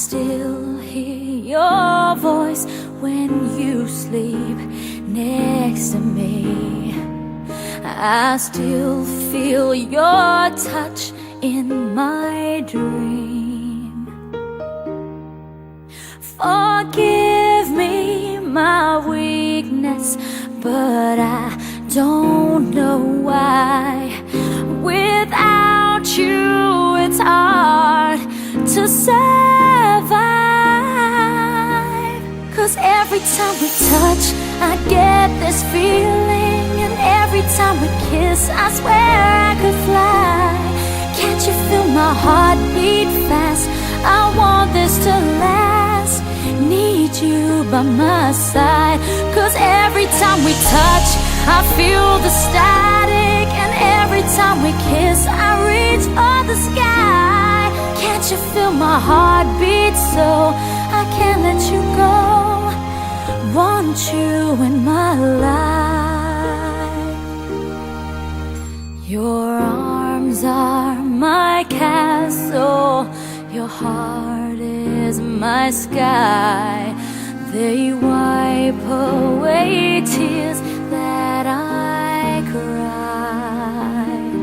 still hear your voice when you sleep next to me. I still feel your touch in my dream. Forgive me my weakness, but I don't know why. Without you, it's hard to survive. 'Cause every time we touch, I get this feeling, and every time we kiss, I swear I could fly. Can't you feel my heart beat fast? I want this to last. Need you by my side. 'Cause every time we touch, I feel the static, and every time we kiss, I reach for the sky. Can't you feel my heart beat so I can't let you go? Want you in my life. Your arms are my castle, your heart is my sky. They wipe away tears that I cried.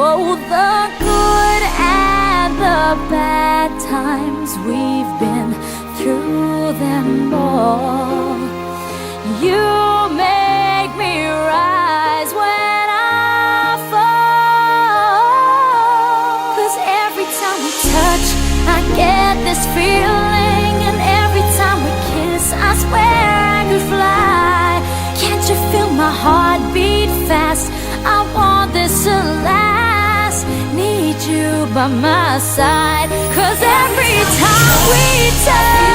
Oh, the good and the bad times, we've been through them all. You make me rise when I fall. 'Cause every time we touch, I get this feeling, and every time we kiss, I swear I could fly. Can't you feel my heart beat fast? I want this to last. Need you by my side. 'Cause every time we touch,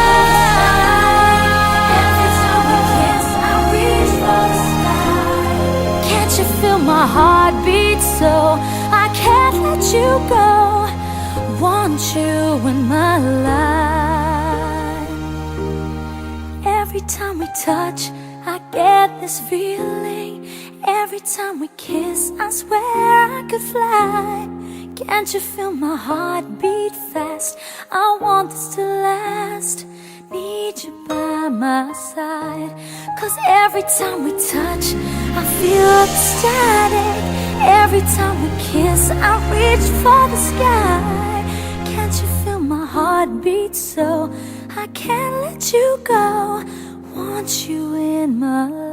every time we kiss, I reach for the sky. Can't you feel my heart beat so I can't let you go? Want you in my life. Every time we touch, I get this feeling. Every time we kiss, I swear I could fly. Can't you feel my heart beat fast? I want this to last. Need you by my side. 'Cause every time we touch, I feel the static. Every time we kiss, I reach for the sky. Can't you feel my heart beat so I can't let you go? Want you in my life.